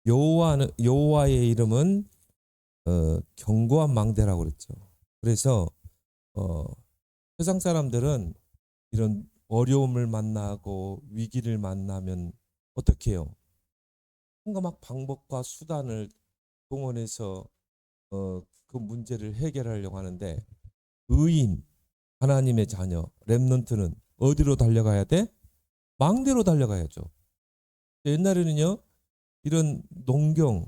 여호와의 이름은 견고한 망대라고 그랬죠. 그래서 세상 사람들은 이런 어려움을 만나고 위기를 만나면 어떻게 해요? 뭔가 막 방법과 수단을 동원해서 그 문제를 해결하려고 하는데, 의인, 하나님의 자녀, 렘넌트는 어디로 달려가야 돼? 망대로 달려가야죠. 옛날에는요, 이런 농경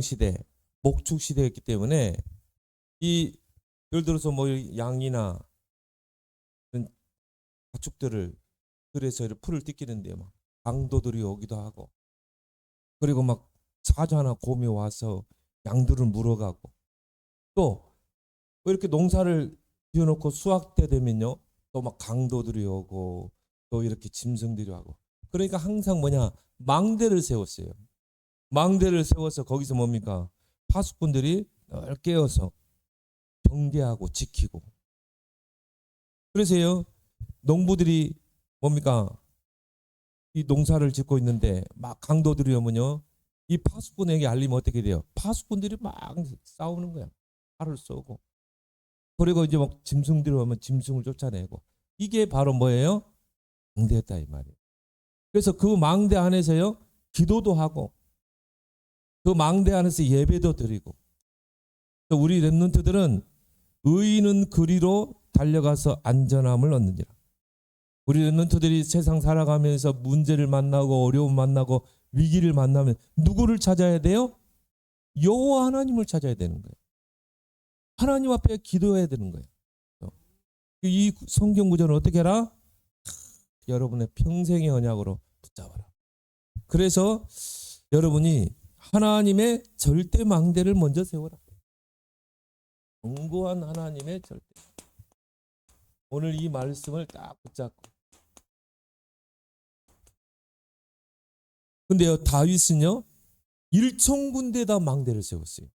시대, 목축 시대였기 때문에 이 예를 들어서 뭐 양이나 이런 가축들을 들에서 풀을 뜯기는데 막 강도들이 오기도 하고, 그리고 막 사자나 곰이 와서 양들을 물어가고, 또 뭐 이렇게 농사를 지어놓고 수확 때 되면요, 또 막 강도들이 오고 또 이렇게 짐승들이 하고, 그러니까 항상 뭐냐, 망대를 세웠어요. 망대를 세워서 거기서 뭡니까, 파수꾼들이 늘 깨어서 경계하고 지키고. 그래서요, 농부들이 뭡니까, 이 농사를 짓고 있는데 막 강도들이 오면요, 이 파수꾼에게 알리면 어떻게 돼요? 파수꾼들이 막 싸우는 거야. 칼을 쏘고. 그리고 이제 막 짐승들이 오면 짐승을 쫓아내고. 이게 바로 뭐예요? 망대였다 이 말이에요. 그래서 그 망대 안에서요, 기도도 하고 그 망대 안에서 예배도 드리고. 우리 렘넌트들은 의인은 그리로 달려가서 안전함을 얻느니라. 우리 렘넌트들이 세상 살아가면서 문제를 만나고 어려움 만나고 위기를 만나면 누구를 찾아야 돼요? 여호와 하나님을 찾아야 되는 거예요. 하나님 앞에 기도해야 되는 거예요. 이 성경 구절은 어떻게 해라? 여러분의 평생의 언약으로 붙잡아라. 그래서 여러분이 하나님의 절대 망대를 먼저 세워라. 견고한 하나님의 절대. 오늘 이 말씀을 딱 붙잡고. 근데요, 다윗은요, 일천군데다 망대를 세웠어요.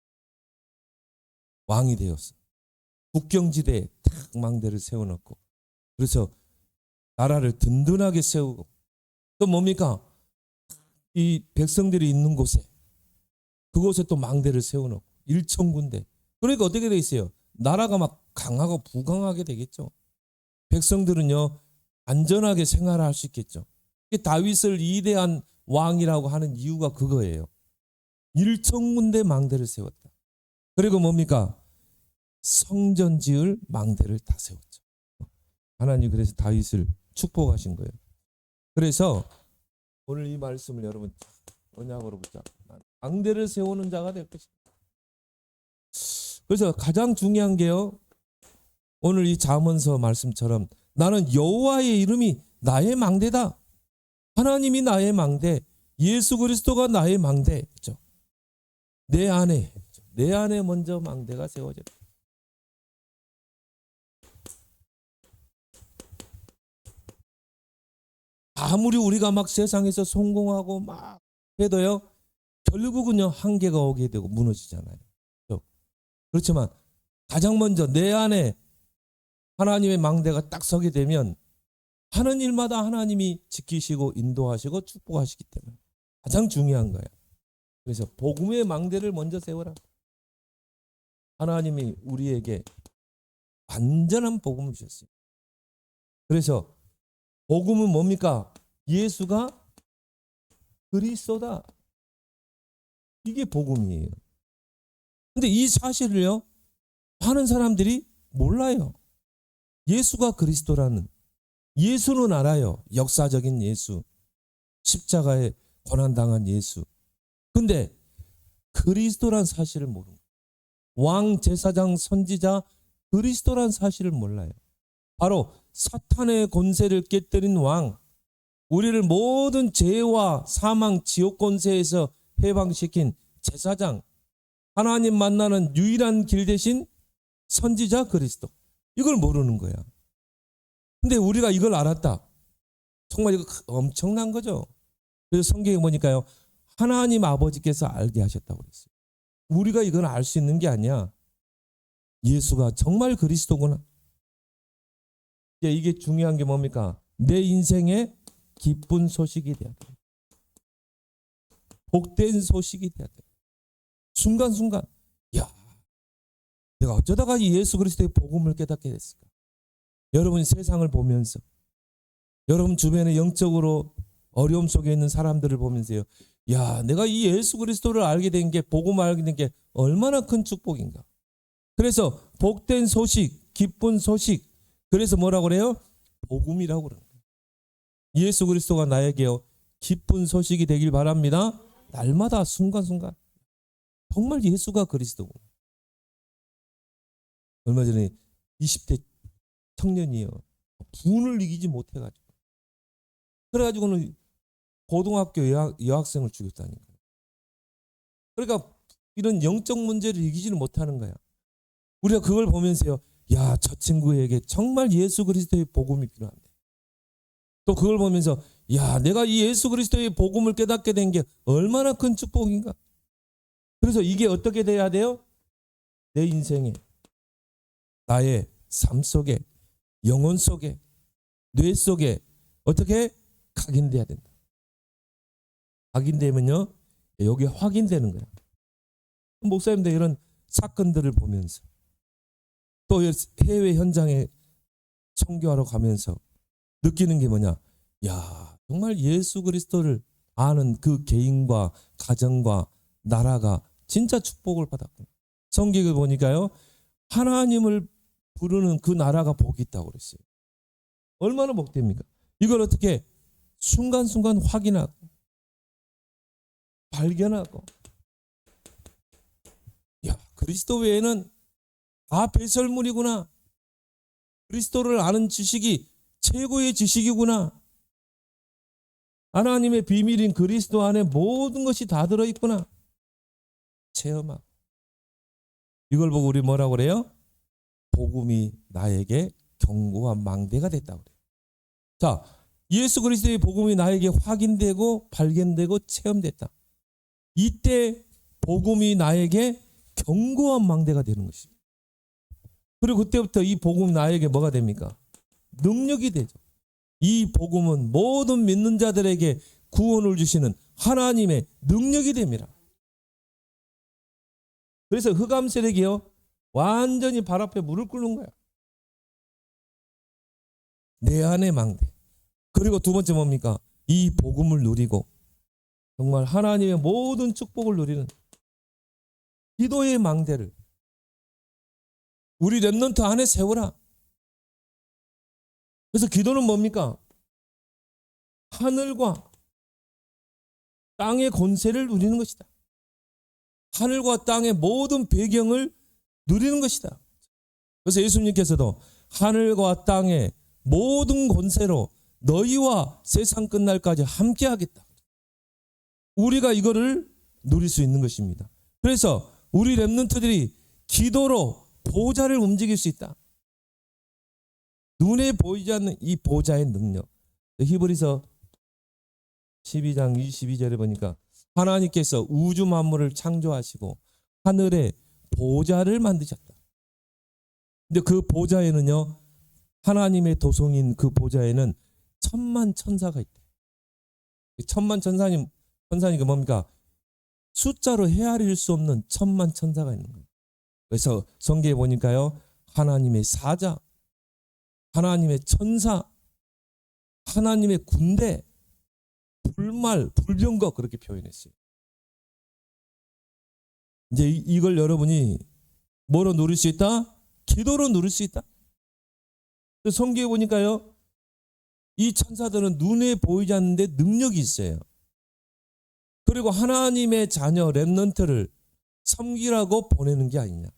왕이 되었어. 국경지대에 딱 망대를 세워놓고, 그래서 나라를 든든하게 세우고, 또 뭡니까? 이 백성들이 있는 곳에, 그곳에 또 망대를 세워놓고 일천군데. 그러니까 어떻게 돼 있어요? 나라가 막 강하고 부강하게 되겠죠. 백성들은요, 안전하게 생활할 수 있겠죠. 다윗을 위대한 왕이라고 하는 이유가 그거예요. 일천군데 망대를 세웠다. 그리고 뭡니까? 성전 지을 망대를 다 세웠죠. 하나님 그래서 다윗을 축복하신 거예요. 그래서 오늘 이 말씀을 여러분 언약으로 붙잡고 망대를 세우는 자가 될 것입니다. 그래서 가장 중요한 게요, 오늘 이 잠언서 말씀처럼 나는 여호와의 이름이 나의 망대다. 하나님이 나의 망대, 예수 그리스도가 나의 망대. 그렇죠? 내 안에 먼저 망대가 세워져. 아무리 우리가 막 세상에서 성공하고 막 해도요, 결국은요 한계가 오게 되고 무너지잖아요. 그렇지만 가장 먼저 내 안에 하나님의 망대가 딱 서게 되면 하는 일마다 하나님이 지키시고 인도하시고 축복하시기 때문에 가장 중요한 거예요. 그래서 복음의 망대를 먼저 세워라. 하나님이 우리에게 완전한 복음을 주셨어요. 그래서 복음은 뭡니까? 예수가 그리스도다. 이게 복음이에요. 근데 이 사실을요, 많은 사람들이 몰라요. 예수가 그리스도라는, 예수는 알아요. 역사적인 예수, 십자가에 고난당한 예수. 근데 그리스도란 사실을 모르는 거예요. 왕, 제사장, 선지자 그리스도란 사실을 몰라요. 바로 사탄의 권세를 깨뜨린 왕, 우리를 모든 죄와 사망, 지옥 권세에서 해방시킨 제사장, 하나님 만나는 유일한 길 대신 선지자 그리스도. 이걸 모르는 거야. 근데 우리가 이걸 알았다. 정말 이거 엄청난 거죠. 그래서 성경에 보니까요, 하나님 아버지께서 알게 하셨다고 그랬어요. 우리가 이걸 알 수 있는 게 아니야. 예수가 정말 그리스도구나. 이게 중요한 게 뭡니까? 내 인생의 기쁜 소식이 돼야 돼. 복된 소식이 돼야 돼. 순간순간 야, 내가 어쩌다가 이 예수 그리스도의 복음을 깨닫게 됐을까? 여러분이 세상을 보면서, 여러분 주변에 영적으로 어려움 속에 있는 사람들을 보면서요, 야, 내가 이 예수 그리스도를 알게 된 게, 복음을 알게 된 게 얼마나 큰 축복인가. 그래서 복된 소식, 기쁜 소식, 그래서 뭐라고 그래요? 복음이라고 그러는 거예요. 예수 그리스도가 나에게요 기쁜 소식이 되길 바랍니다. 날마다 순간순간 정말 예수가 그리스도구나. 얼마 전에 20대 청년이요, 분을 이기지 못해가지고, 그래가지고는 고등학교 여학생을 죽였다니까요. 그러니까 이런 영적 문제를 이기지는 못하는 거야. 우리가 그걸 보면서요, 야, 저 친구에게 정말 예수 그리스도의 복음이 필요한데, 또 그걸 보면서 야, 내가 이 예수 그리스도의 복음을 깨닫게 된 게 얼마나 큰 축복인가. 그래서 이게 어떻게 돼야 돼요? 내 인생에, 나의 삶 속에, 영혼 속에, 뇌 속에 어떻게 각인돼야 된다. 각인되면요, 여기 확인되는 거야. 목사님들 이런 사건들을 보면서, 또 해외 현장에 선교하러 가면서 느끼는 게 뭐냐? 야, 정말 예수 그리스도를 아는 그 개인과 가정과 나라가 진짜 축복을 받았구나. 성경을 보니까요, 하나님을 부르는 그 나라가 복이 있다고 그랬어요. 얼마나 복됩니까? 이걸 어떻게 순간순간 확인하고 발견하고, 야, 그리스도 외에는 다 배설물이구나. 그리스도를 아는 지식이 최고의 지식이구나. 하나님의 비밀인 그리스도 안에 모든 것이 다 들어있구나. 체험하고. 이걸 보고 우리 뭐라고 그래요? 복음이 나에게 견고한 망대가 됐다고 그래요. 자, 예수 그리스도의 복음이 나에게 확인되고 발견되고 체험됐다. 이때 복음이 나에게 견고한 망대가 되는 것입니다. 그리고 그때부터 이 복음이 나에게 뭐가 됩니까? 능력이 되죠. 이 복음은 모든 믿는 자들에게 구원을 주시는 하나님의 능력이 됩니다. 그래서 흑암 세력이요, 완전히 발 앞에 무릎 꿇는 거야. 내 안의 망대. 그리고 두 번째 뭡니까? 이 복음을 누리고 정말 하나님의 모든 축복을 누리는 기도의 망대를 우리 렘넌트 안에 세워라. 그래서 기도는 뭡니까? 하늘과 땅의 권세를 누리는 것이다. 하늘과 땅의 모든 배경을 누리는 것이다. 그래서 예수님께서도 하늘과 땅의 모든 권세로 너희와 세상 끝날까지 함께 하겠다. 우리가 이거를 누릴 수 있는 것입니다. 그래서 우리 렘넌트들이 기도로 보좌를 움직일 수 있다. 눈에 보이지 않는 이 보좌의 능력. 히브리서 12장 22절에 보니까 하나님께서 우주 만물을 창조하시고 하늘에 보좌를 만드셨다. 근데 그 보좌에는요, 하나님의 도성인 그 보좌에는 천만 천사가 있대. 천만 천사니까 뭡니까? 숫자로 헤아릴 수 없는 천만 천사가 있는 거예요. 그래서 성경에 보니까요, 하나님의 사자, 하나님의 천사, 하나님의 군대, 불말, 불병거 그렇게 표현했어요. 이제 이걸 여러분이 뭐로 누릴 수 있다? 기도로 누릴 수 있다. 성경에 보니까요, 이 천사들은 눈에 보이지 않는데 능력이 있어요. 그리고 하나님의 자녀 렘넌트를 섬기라고 보내는 게 아니냐.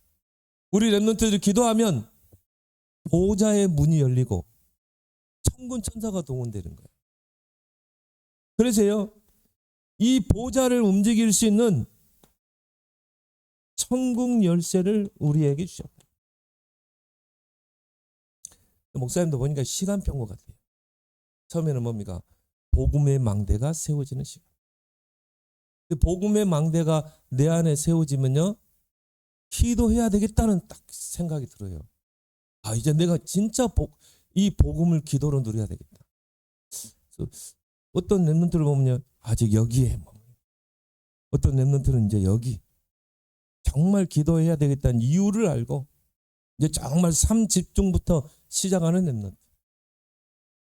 우리 렘넌트들이 기도하면 보좌의 문이 열리고 천군 천사가 동원되는 거예요. 그래서요, 이 보좌를 움직일 수 있는 천국 열쇠를 우리에게 주셨다. 목사님도 보니까 시간표인 것 같아요. 처음에는 뭡니까? 복음의 망대가 세워지는 시간. 복음의 망대가 내 안에 세워지면요, 기도해야 되겠다는 딱 생각이 들어요. 아, 이제 내가 진짜 이 복음을 기도로 누려야 되겠다. 어떤 렘넌트를 보면요, 아직 여기에 어떤 렘넌트는 이제 여기 정말 기도해야 되겠다는 이유를 알고 이제 정말 삶 집중부터 시작하는 렘넌트.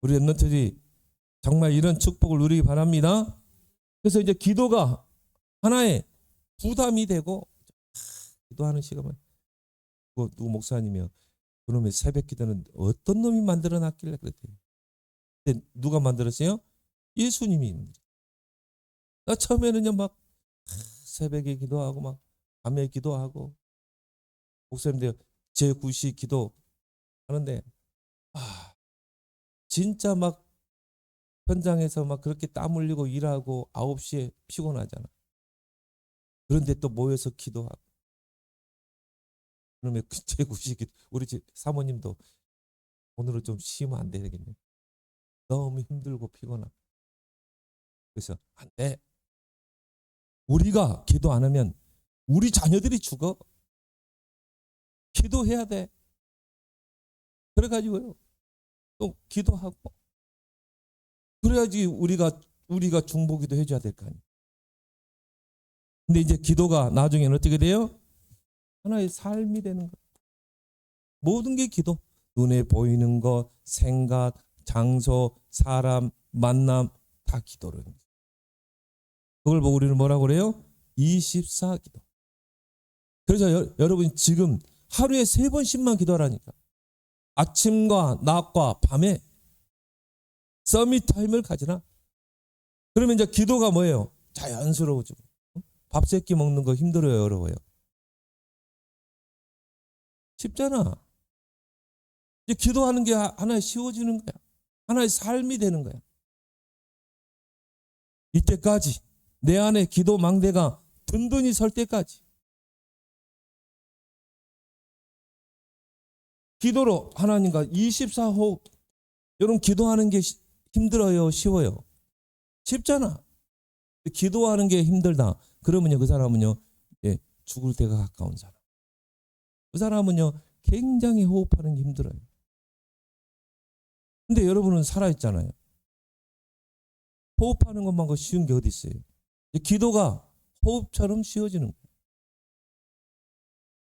우리 렘넌트들이 정말 이런 축복을 누리기 바랍니다. 그래서 이제 기도가 하나의 부담이 되고 기도하는 시간은 누구 목사님이요. 그놈의 새벽 기도는 어떤 놈이 만들어 놨길래 그랬대요. 근데 누가 만들었어요? 예수님이. 나 처음에는요 막 새벽에 기도하고 막 밤에 기도하고 목사님들 제9시 기도 하는데 진짜 막 현장에서 막 그렇게 땀 흘리고 일하고 9시에 피곤하잖아. 그런데 또 모여서 기도하고 그러면 제9시 기도 우리 집 사모님도 오늘은 좀 쉬면 안 되겠네. 너무 힘들고 피곤하고. 그래서 안 돼. 우리가 기도 안 하면 우리 자녀들이 죽어. 기도해야 돼. 그래가지고요. 또 기도하고. 그래야지 우리가 중보기도 해줘야 될 거 아니에요. 근데 이제 기도가 나중에는 어떻게 돼요? 하나의 삶이 되는 거예요. 모든 게 기도. 눈에 보이는 것, 생각, 장소, 사람, 만남 다 기도를. 그걸 보고 우리는 뭐라고 그래요? 24기도. 그래서 여러분 지금 하루에 3번씩만 기도하라니까. 아침과 낮과 밤에 서밋 타임을 가지라. 그러면 이제 기도가 뭐예요? 자연스러워지고. 밥 세끼 먹는 거 힘들어요, 어려워요? 쉽잖아. 이제 기도하는 게 하나의 쉬워지는 거야. 하나의 삶이 되는 거야. 이때까지 내 안에 기도 망대가 든든히 설 때까지 기도로 하나님과 24호흡. 여러분 기도하는 게 힘들어요, 쉬워요? 쉽잖아. 기도하는 게 힘들다. 그러면요 그 사람은요 죽을 때가 가까운 사람. 그 사람은요 굉장히 호흡하는 게 힘들어요. 근데 여러분은 살아있잖아요. 호흡하는 것만 쉬운 게 어디 있어요? 기도가 호흡처럼 쉬워지는 거예요.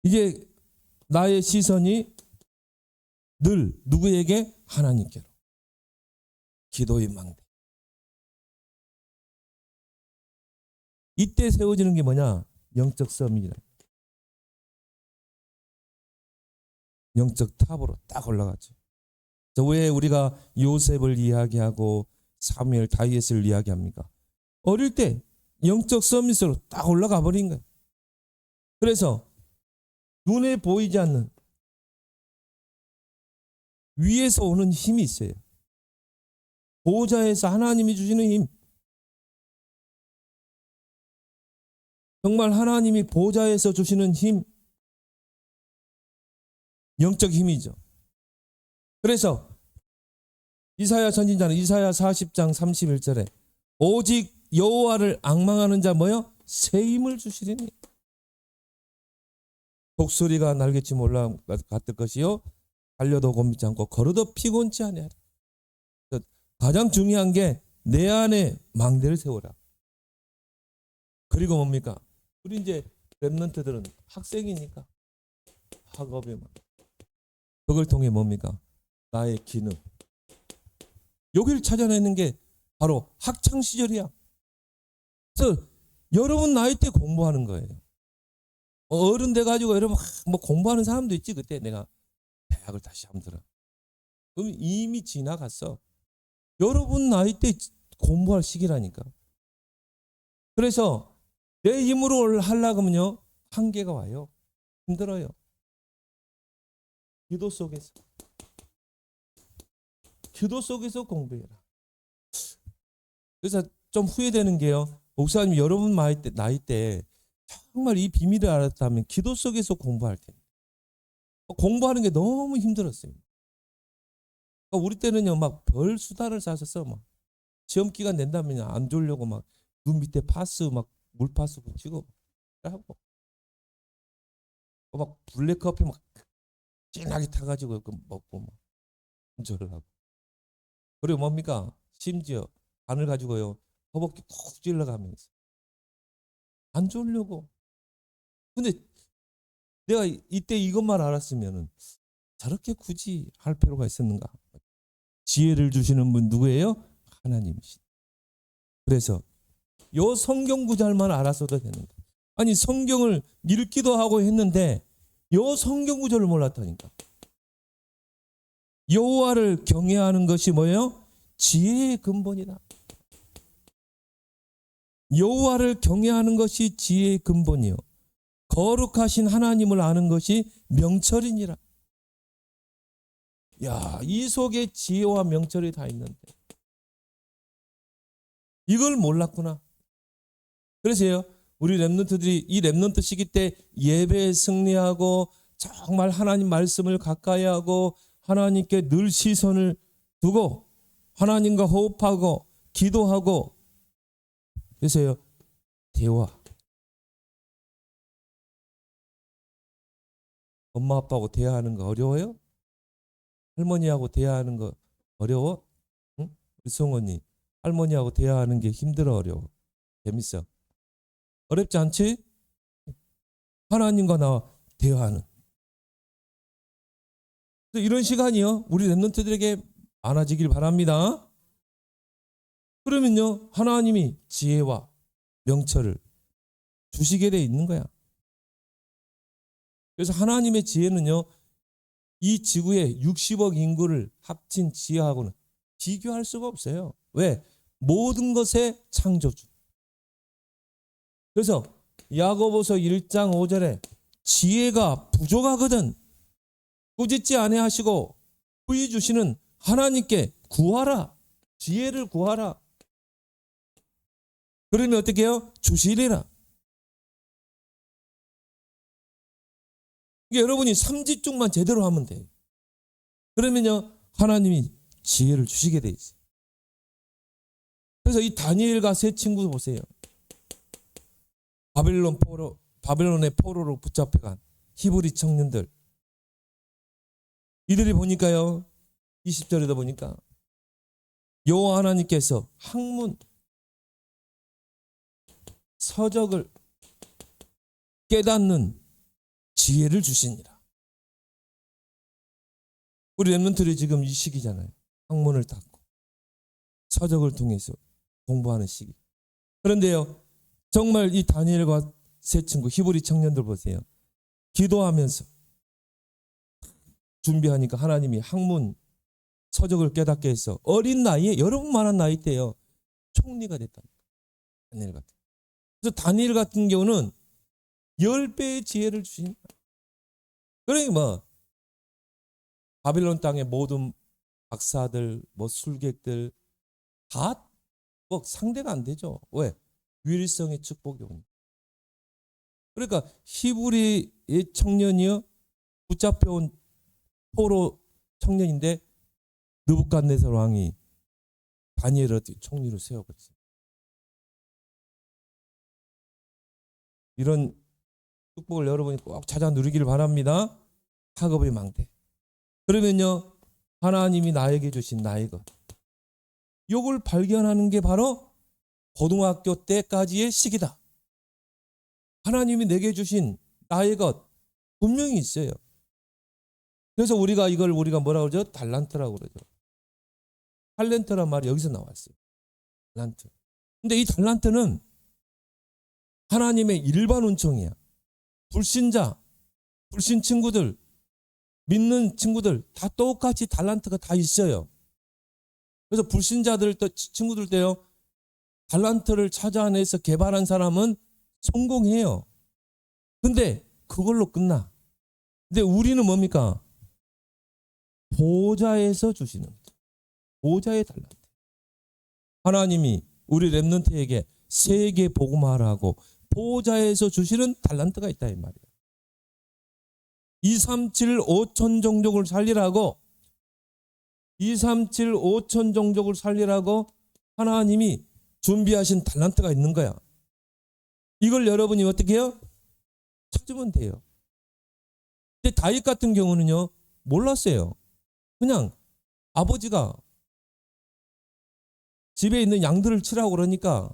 이제 나의 시선이 늘 누구에게? 하나님께로. 기도의 망대. 이때 세워지는 게 뭐냐? 영적 서밋이다. 영적 탑으로 딱 올라갔죠. 왜 우리가 요셉을 이야기하고 사무엘, 다윗을 이야기합니까? 어릴 때 영적 서밋으로 딱 올라가 버린 거예요. 그래서 눈에 보이지 않는 위에서 오는 힘이 있어요. 보좌에서 하나님이 주시는 힘. 정말 하나님이 보좌에서 주시는 힘. 영적 힘이죠. 그래서 이사야 선지자는 이사야 40장 31절에 오직 여호와를 앙망하는 자 뭐요? 새 힘을 주시리니. 독수리가 날개치며 올라갔을 것이요 달려도 곤비지 않고 걸어도 피곤치 아니하리. 가장 중요한 게 내 안에 망대를 세워라. 그리고 뭡니까? 우리 이제 렘넌트들은 학생이니까 학업에 그걸 통해 뭡니까? 나의 기능. 여기를 찾아내는 게 바로 학창 시절이야. 그래서 여러분 나이 때 공부하는 거예요. 어른 돼가지고 여러분 뭐 공부하는 사람도 있지. 그때 내가 대학을 다시 한번 들어. 그럼 이미 지나갔어. 여러분 나이 때 공부할 시기라니까. 그래서 내 힘으로 하려고 하면요 한계가 와요. 힘들어요. 기도 속에서 공부해라. 그래서 좀 후회되는 게요. 목사님 여러분 나이 때 정말 이 비밀을 알았다면 기도 속에서 공부할 텐데. 공부하는 게 너무 힘들었어요. 그러니까 우리 때는요 막 별 수다를 싸서 막 시험 기간 낸다면 안 졸려고 막 눈 밑에 파스 막 물파스 붙이고 하고 막 블랙커피 막 진하게 타가지고 먹고 막 운전을 하고. 그리고 뭡니까? 심지어 바늘 가지고요 허벅지 콕 찔러가면서 안 좋으려고. 근데 내가 이때 이것만 알았으면은 저렇게 굳이 할 필요가 있었는가? 지혜를 주시는 분 누구예요? 하나님이시다. 그래서 요 성경 구절만 알았어도 되는데, 아니 성경을 읽기도 하고 했는데 요 성경 구절을 몰랐다니까. 여호와를 경외하는 것이 뭐예요? 지혜의 근본이다. 여호와를 경외하는 것이 지혜의 근본이요, 거룩하신 하나님을 아는 것이 명철이니라. 야, 이 속에 지혜와 명철이 다 있는데 이걸 몰랐구나. 그래서요, 우리 렘넌트들이 이 렘넌트 시기 때 예배에 승리하고 정말 하나님 말씀을 가까이 하고 하나님께 늘 시선을 두고 하나님과 호흡하고 기도하고, 그래서요, 대화. 엄마 아빠하고 대화하는 거 어려워요? 할머니하고 대화하는 거 어려워? 응? 우리 성원이 할머니하고 대화하는 게 힘들어 어려워? 재밌어? 어렵지 않지? 하나님과 나와 대화하는 이런 시간이요, 우리 렘넌트들에게 많아지길 바랍니다. 그러면요, 하나님이 지혜와 명철을 주시게 돼 있는 거야. 그래서 하나님의 지혜는요, 이 지구의 60억 인구를 합친 지혜하고는 비교할 수가 없어요. 왜? 모든 것의 창조주. 그래서 야고보서 1장 5절에 지혜가 부족하거든 꾸짖지 아니하시고 부이 주시는 하나님께 구하라. 지혜를 구하라. 그러면 어떻게 해요? 주시리라. 여러분이 삼집중만 제대로 하면 돼요. 그러면요, 하나님이 지혜를 주시게 돼 있어요. 그래서 이 다니엘과 세 친구 보세요. 바벨론의 포로로 붙잡혀간 히브리 청년들. 이들이 보니까요, 20절에도 보니까 여호와 하나님께서 학문, 서적을 깨닫는 지혜를 주시니라. 우리 렘넌트들이 지금 이 시기잖아요. 학문을 닫고 서적을 통해서 공부하는 시기. 그런데요, 정말 이 다니엘과 세 친구 히브리 청년들 보세요. 기도하면서 준비하니까 하나님이 학문, 서적을 깨닫게 해서 어린 나이에, 여러분만한 나이 때요, 총리가 됐답니다. 다니엘 같은. 그래서 다니엘 같은 경우는 10배의 지혜를 주십니다. 그러니 뭐 바빌론 땅의 모든 박사들, 뭐 술객들 다 뭐 상대가 안 되죠. 왜? 유일성의 축복이 오니. 그러니까 히브리의 청년이요, 붙잡혀온 포로 청년인데 느부갓네살 왕이 다니엘을 총리로 세워버렸어요. 이런 축복을 여러분이 꼭 찾아 누리기를 바랍니다. 학업의 망대. 그러면요, 하나님이 나에게 주신 나의 것, 이걸 발견하는 게 바로 고등학교 때까지의 시기다. 하나님이 내게 주신 나의 것 분명히 있어요. 그래서 이걸 우리가 뭐라고 그러죠? 달란트라고 그러죠. 탤런트란 말이 여기서 나왔어요. 달란트. 근데 이 달란트는 하나님의 일반 은총이야. 불신자, 불신 친구들, 믿는 친구들 다 똑같이 달란트가 다 있어요. 그래서 불신자들 친구들 때요, 달란트를 찾아내서 개발한 사람은 성공해요. 근데 그걸로 끝나. 근데 우리는 뭡니까? 보좌에서 주시는 거죠. 보좌의 달란트. 하나님이 우리 렘넌트에게 세계 복음화라고 보좌에서 주시는 달란트가 있다 이 말이에요. 237 5천 종족을 살리라고, 237 5천 종족을 살리라고 하나님이 준비하신 달란트가 있는 거야. 이걸 여러분이 어떻게 해요? 찾으면 돼요. 근데 다윗 같은 경우는요, 몰랐어요. 그냥 아버지가 집에 있는 양들을 치라고 그러니까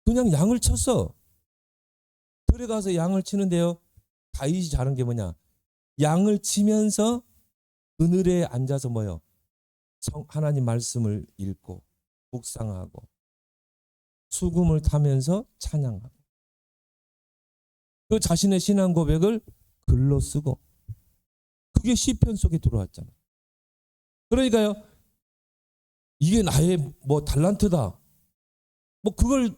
그냥 양을 쳤어. 들에 가서 양을 치는데요. 다윗이 잘한 게 뭐냐? 양을 치면서 그늘에 앉아서 뭐요? 하나님 말씀을 읽고 묵상하고 수금을 타면서 찬양하고 그 자신의 신앙 고백을 글로 쓰고 그게 시편 속에 들어왔잖아요. 그러니까요. 이게 나의 뭐 달란트다. 뭐 그걸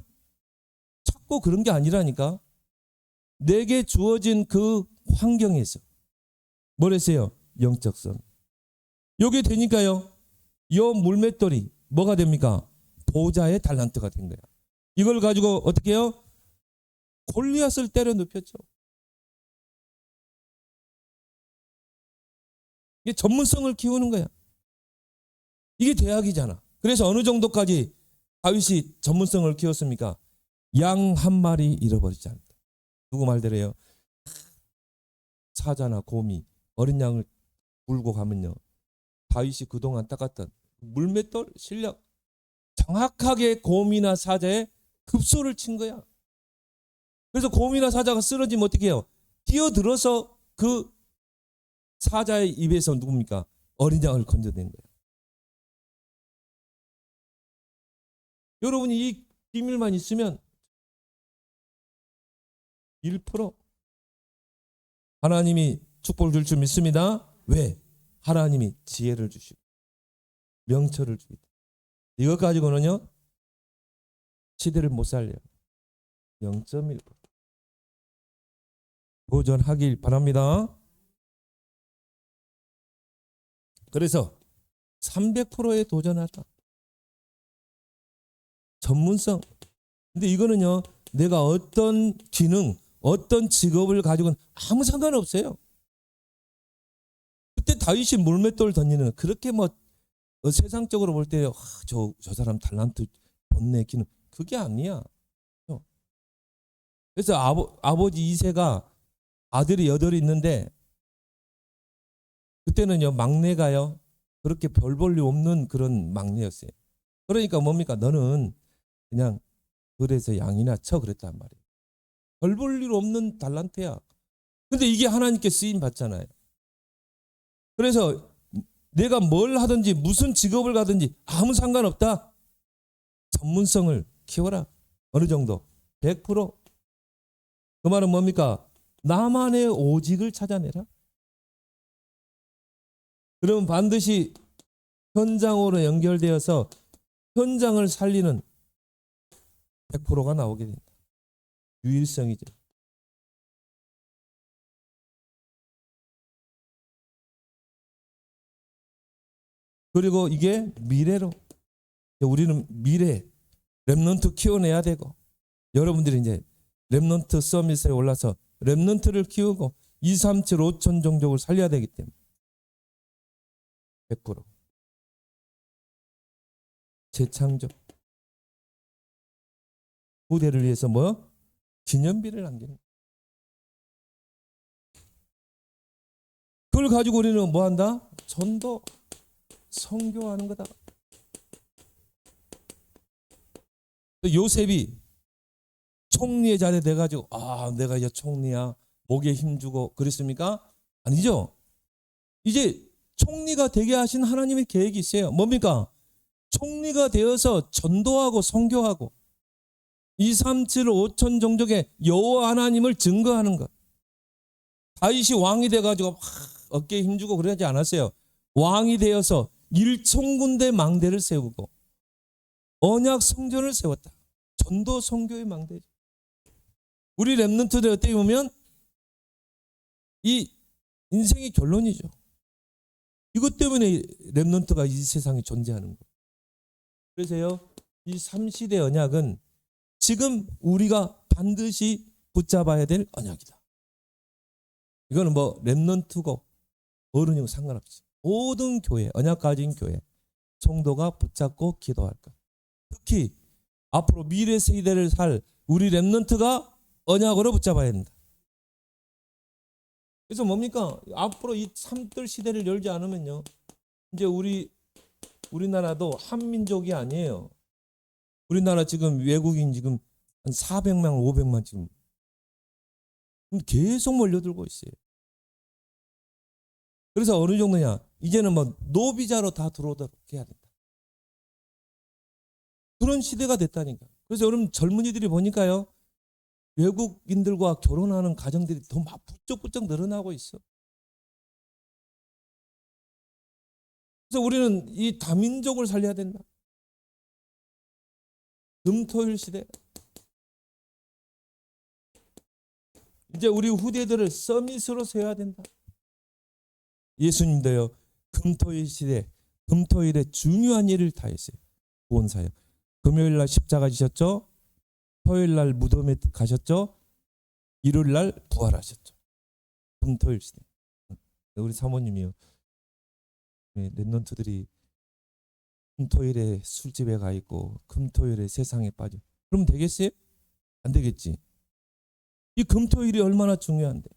찾고 그런 게 아니라니까. 내게 주어진 그 환경에서 뭐랬어요? 영적성. 요게 되니까요. 요 물맷돌이 뭐가 됩니까? 보좌의 달란트가 된 거야. 이걸 가지고 어떻게 해요? 골리앗을 때려 눕혔죠. 이게 전문성을 키우는 거야. 이게 대학이잖아. 그래서 어느 정도까지 다윗이 전문성을 키웠습니까? 양 한 마리 잃어버리지 않는다. 누구 말대로요? 사자나 곰이 어린 양을 물고 가면요. 다윗이 그동안 닦았던 물맷돌 실력 정확하게 곰이나 사자에 급소를 친 거야. 그래서 곰이나 사자가 쓰러지면 어떻게 해요? 뛰어들어서 그 사자의 입에서 누굽니까? 어린 양을 건져낸 거예요. 여러분이 이 비밀만 있으면 1% 하나님이 축복을 줄 줄 믿습니다. 왜? 하나님이 지혜를 주시고 명철을 주기 때문에. 이것 가지고는요. 시대를 못 살려요. 0.1% 도전하길 바랍니다. 그래서 300%에 도전하라. 전문성. 근데 이거는요. 내가 어떤 기능, 어떤 직업을 가지고는 아무 상관없어요. 그때 다윗이 물맷돌 던지는 그렇게 뭐 세상적으로 볼 때 저 사람 달란트 본네 기능 그게 아니야. 그래서 아버지 이새가 아들이 8이 있는데 그때는요 막내가요 그렇게 별 볼 일 없는 그런 막내였어요. 그러니까 뭡니까? 너는 그냥 들에서 양이나 쳐 그랬단 말이에요. 별 볼 일 없는 달란트야. 근데 이게 하나님께 쓰임 받잖아요. 그래서 내가 뭘 하든지 무슨 직업을 가든지 아무 상관없다. 전문성을 키워라. 어느 정도? 100%. 그 말은 뭡니까? 나만의 오직을 찾아내라. 그러면 반드시 현장으로 연결되어서 현장을 살리는 100%가 나오게 된다. 유일성이죠. 그리고 이게 미래로 우리는 미래 렘넌트 키워내야 되고 여러분들이 이제 렘넌트 서밋에 올라서 렘넌트를 키우고 2, 3, 7, 5천 종족을 살려야 되기 때문에 100% 재창조 후대를 위해서 뭐 기념비를 남기는 그걸 가지고 우리는 뭐 한다? 전도 선교하는 거다. 요셉이 총리의 자리에 돼가지고 내가 이제 총리야 목에 힘주고 그랬습니까? 아니죠. 이제 총리가 되게 하신 하나님의 계획이 있어요. 뭡니까? 총리가 되어서 전도하고 선교하고 2, 3, 7, 5천 종족의 여호와 하나님을 증거하는 것. 다윗이 왕이 돼가지고 어깨에 힘주고 그러지 않았어요. 왕이 되어서 1,000군데 망대를 세우고 언약 성전을 세웠다. 전도 선교의 망대죠. 우리 렘넌트들 어떻게 보면 이 인생의 결론이죠. 이것 때문에 렘넌트가 이 세상에 존재하는 거예요. 그래서요, 이 3시대 언약은 지금 우리가 반드시 붙잡아야 될 언약이다. 이거는 뭐 렘넌트고 어른이고 상관없이 모든 교회, 언약 가진 교회, 성도가 붙잡고 기도할 것. 특히 앞으로 미래 세대를 살 우리 렘넌트가 언약으로 붙잡아야 된다. 그래서 뭡니까? 앞으로 이 삼들 시대를 열지 않으면요. 이제 우리나라도 한민족이 아니에요. 우리나라 지금 외국인 지금 한 400만, 500만 지금 계속 몰려들고 있어요. 그래서 어느 정도냐? 이제는 뭐 노비자로 다 들어오도록 해야 된다. 그런 시대가 됐다니까. 그래서 여러분 젊은이들이 보니까요, 외국인들과 결혼하는 가정들이 더 막 부쩍부쩍 늘어나고 있어. 그래서 우리는 이 다민족을 살려야 된다. 금토일 시대. 이제 우리 후대들을 서밋으로 세워야 된다. 예수님도요, 금토일 시대, 금토일에 중요한 일을 다 했어요. 구원사역. 금요일 날 십자가 지셨죠? 토요일 날 무덤에 가셨죠? 일요일 날 부활하셨죠. 금토일 시대. 우리 사모님이요, 랩런트들이 금토일에 술집에 가 있고 금토일에 세상에 빠져. 그럼 되겠어요? 안 되겠지. 이 금토일이 얼마나 중요한데.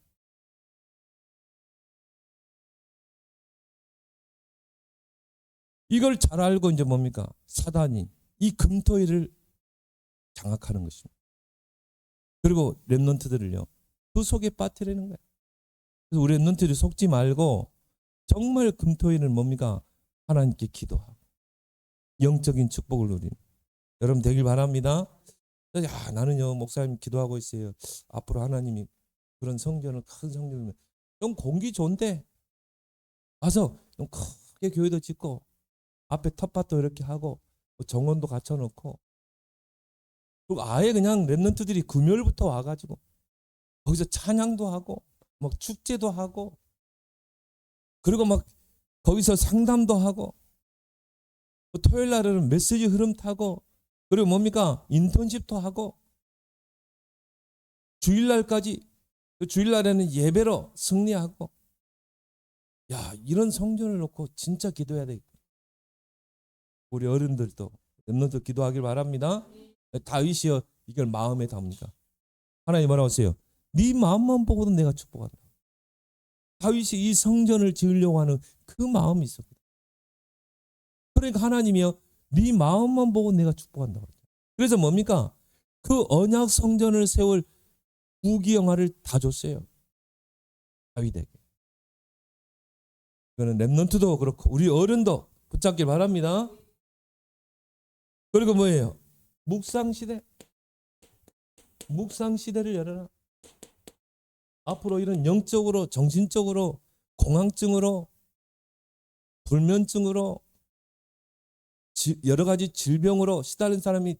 이걸 잘 알고 이제 뭡니까? 사단이 이 금토일을 장악하는 것입니다. 그리고 랩런트들을요, 그 속에 빠뜨리는 거예요. 그래서 우리 랩런트들이 속지 말고 정말 금토일은 뭡니까? 하나님께 기도하고 영적인 축복을 누리는 여러분 되길 바랍니다. 야, 나는요 목사님 기도하고 있어요. 앞으로 하나님이 그런 성전을, 큰 성전을, 좀 공기 좋은데 와서 좀 크게 교회도 짓고 앞에 텃밭도 이렇게 하고 정원도 갖춰놓고, 그리고 아예 그냥 랩런트들이 금요일부터 와가지고 거기서 찬양도 하고 막 축제도 하고, 그리고 막 거기서 상담도 하고, 토요일 날에는 메시지 흐름 타고, 그리고 뭡니까? 인턴십도 하고, 주일날까지, 주일날에는 예배로 승리하고. 야, 이런 성전을 놓고 진짜 기도해야 되겠다. 우리 어른들도 랩런트 기도하길 바랍니다. 다윗이여 이걸 마음에 담으니까 하나님 뭐라고 하세요? 네 마음만 보고도 내가 축복한다. 다윗이 이 성전을 지으려고 하는 그 마음이 있었거든. 그러니까 하나님이요, 네 마음만 보고 내가 축복한다. 그래서 뭡니까? 그 언약 성전을 세울 부귀영화를 다 줬어요, 다윗에게. 이거는 랩런트도 그렇고 우리 어른도 붙잡길 바랍니다. 그리고 뭐예요? 묵상시대. 묵상시대를 열어라. 앞으로 이런 영적으로, 정신적으로, 공황증으로, 불면증으로, 여러 가지 질병으로 시달린 사람이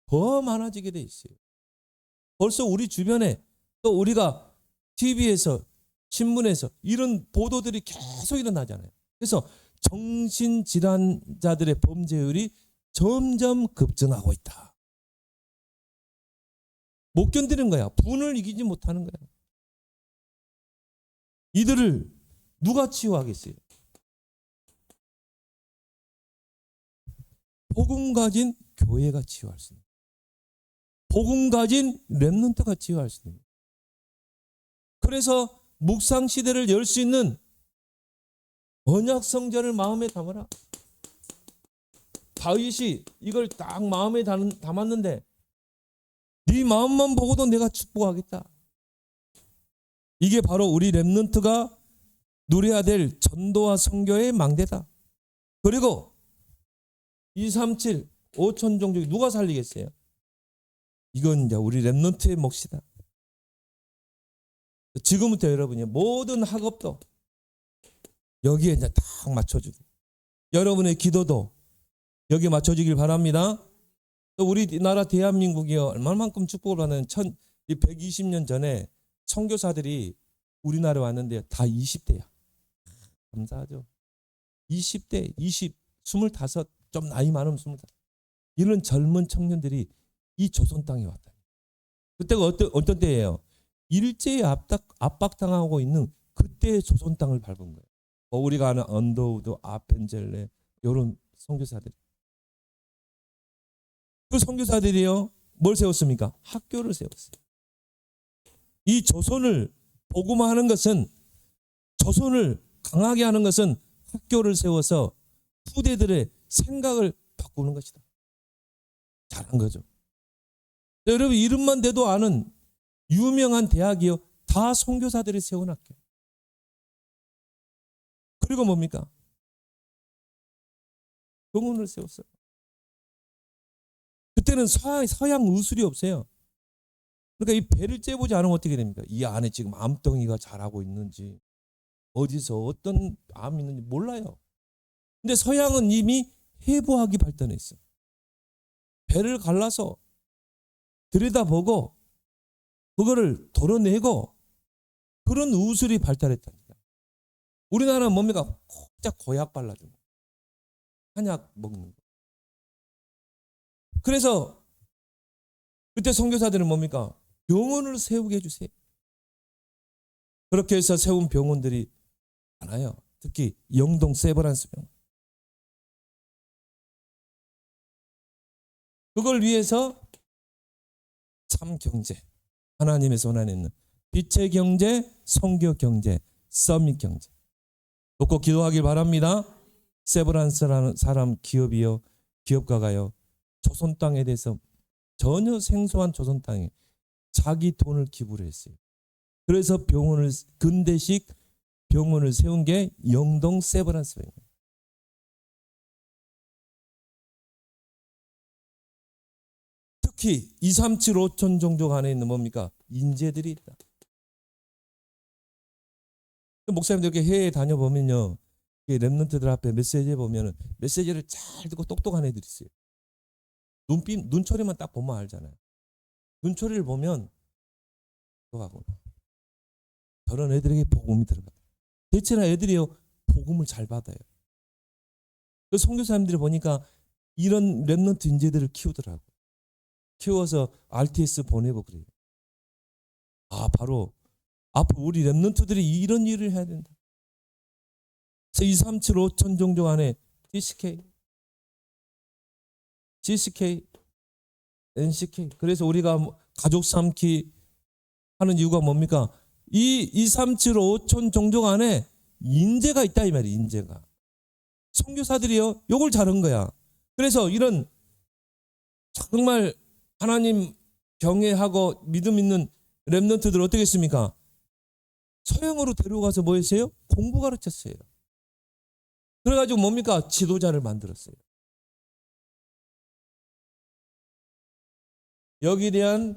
더 많아지게 돼 있어요. 벌써 우리 주변에, 또 우리가 TV에서, 신문에서 이런 보도들이 계속 일어나잖아요. 그래서 정신질환자들의 범죄율이 점점 급증하고 있다. 못 견디는 거야. 분을 이기지 못하는 거야. 이들을 누가 치유하겠어요? 복음 가진 교회가 치유할 수 있는, 복음 가진 랩런트가 치유할 수 있는. 그래서 묵상 시대를 열 수 있는 언약 성전을 마음에 담아라. 다윗이 이걸 딱 마음에 담았는데 네 마음만 보고도 내가 축복하겠다. 이게 바로 우리 랩런트가 누려야 될 전도와 선교의 망대다. 그리고 237, 5천 종족이 누가 살리겠어요? 이건 이제 우리 랩런트의 몫이다. 지금부터 여러분이 모든 학업도 여기에 이제 딱 맞춰주고, 여러분의 기도도 여기에 맞춰주길 바랍니다. 또 우리나라 대한민국이 얼마만큼 축복을 받는 120년 전에 선교사들이 우리나라에 왔는데 다 20대야. 감사하죠. 20대, 25, 좀 나이 많으면 25. 이런 젊은 청년들이 이 조선 땅에 왔다. 그때가 어떤 때예요? 일제에 압박당하고 있는 그때의 조선 땅을 밟은 거예요. 우리가 아는 언더우드, 아펜젤레 이런 선교사들. 그 선교사들이요, 뭘 세웠습니까? 학교를 세웠어요. 이 조선을 복음화하는 것은, 조선을 강하게 하는 것은 학교를 세워서 후대들의 생각을 바꾸는 것이다. 잘한 거죠. 여러분 이름만 대도 아는 유명한 대학이요, 다 다 선교사들이 세운 학교. 그리고 뭡니까? 병원을 세웠어요. 그때는 서양 의술이 없어요. 그러니까 이 배를 째보지 않으면 어떻게 됩니까? 이 안에 지금 암덩이가 자라고 있는지, 어디서 어떤 암이 있는지 몰라요. 근데 서양은 이미 해부학이 발전했어요. 배를 갈라서 들여다보고 그거를 도려내고 그런 의술이 발달했답니다. 우리나라는 뭡니까? 꼭 고약 발라주는 거. 한약 먹는 거. 그래서 그때 선교사들은 뭡니까? 병원을 세우게 해주세요. 그렇게 해서 세운 병원들이 많아요. 특히 영동 세브란스 병원. 그걸 위해서 참 경제, 하나님의 손 안에 있는 빛의 경제, 선교 경제, 서밋 경제 놓고 기도하길 바랍니다. 세브란스라는 사람 기업이요, 기업가가요, 조선 땅에 대해서 전혀 생소한 조선 땅에 자기 돈을 기부를 했어요. 그래서 병원을, 근대식 병원을 세운 게 영동 세브란스 병원. 특히 237 5천 종족 안에 있는 뭡니까? 인재들이 있다. 목사님들 이렇게 해외에 다녀보면요, 랩런트들 앞에 메시지 보면은 메시지를 잘 듣고 똑똑한 애들이 있어요. 눈초리만 딱 보면 알잖아요. 눈초리를 보면 들어가구나. 저런 애들에게 복음이 들어가. 대체나 애들이요, 복음을 잘 받아요. 그 선교사님들이 보니까 이런 랩런트 인재들을 키우더라고. 키워서 RTS 보내고 그래요. 아, 바로 앞으로 우리 랩런트들이 이런 일을 해야 된다. 그래서 237 5천 종족 안에 GCK, NCK. 그래서 우리가 가족 삼기 하는 이유가 뭡니까? 이 237 5천 종족 안에 인재가 있다 이 말이에요. 인재가. 선교사들이요, 요걸 잘한 거야. 그래서 이런 정말 하나님 경외하고 믿음 있는 랩런트들 어떻게 했습니까? 서양으로 데려가서 뭐 했어요? 공부 가르쳤어요. 그래가지고 뭡니까? 지도자를 만들었어요. 여기에 대한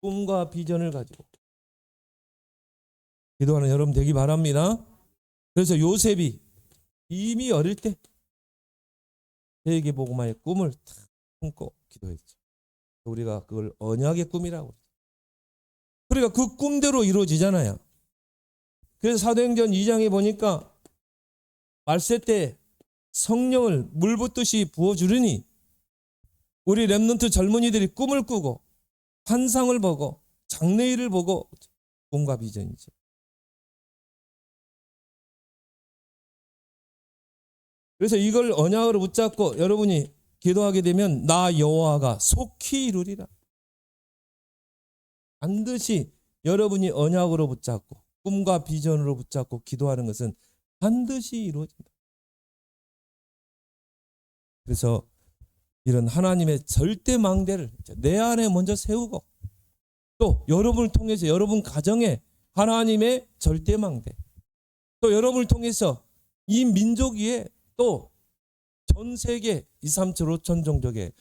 꿈과 비전을 가지고 기도하는 여러분 되기 바랍니다. 그래서 요셉이 이미 어릴 때 세계복음화의 꿈을 탁 품고 기도했죠. 우리가 그걸 언약의 꿈이라고. 그러니까 그 꿈대로 이루어지잖아요. 그래서 사도행전 2장에 보니까 말세 때 성령을 물 붓듯이 부어주르니 우리 랩런트 젊은이들이 꿈을 꾸고 환상을 보고 장래일을 보고 꿈과 비전이죠. 그래서 이걸 언약으로 붙잡고 여러분이 기도하게 되면 나 여호와가 속히 이루리라. 반드시 여러분이 언약으로 붙잡고 꿈과 비전으로 붙잡고 기도하는 것은 반드시 이루어진다. 그래서 이런 하나님의 절대 망대를 내 안에 먼저 세우고 또 여러분을 통해서 여러분 가정에 하나님의 절대 망대, 또 여러분을 통해서 이 민족 위에 또 전 세계 237 5천 종족에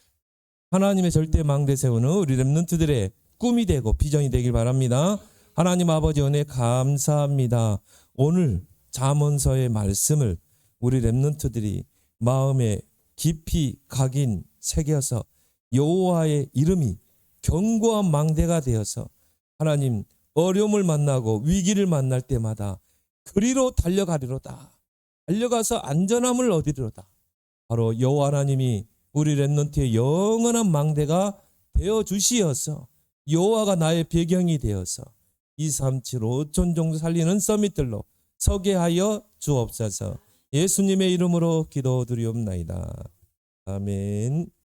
하나님의 절대 망대 세우는 우리 랩런트들의 꿈이 되고 비전이 되길 바랍니다. 하나님 아버지 은혜 감사합니다. 오늘 잠언서의 말씀을 우리 랩런트들이 마음에 깊이 각인 새겨서 여호와의 이름이 견고한 망대가 되어서 하나님 어려움을 만나고 위기를 만날 때마다 그리로 달려가리로다. 달려가서 안전함을 얻으리로다. 바로 여호와 하나님이 우리 랩런트의 영원한 망대가 되어 주시어서 여호와가 나의 배경이 되어서 237 5천 종족 살리는 서밋들로 서게 하여 주옵소서. 예수님의 이름으로 기도드리옵나이다. 아멘.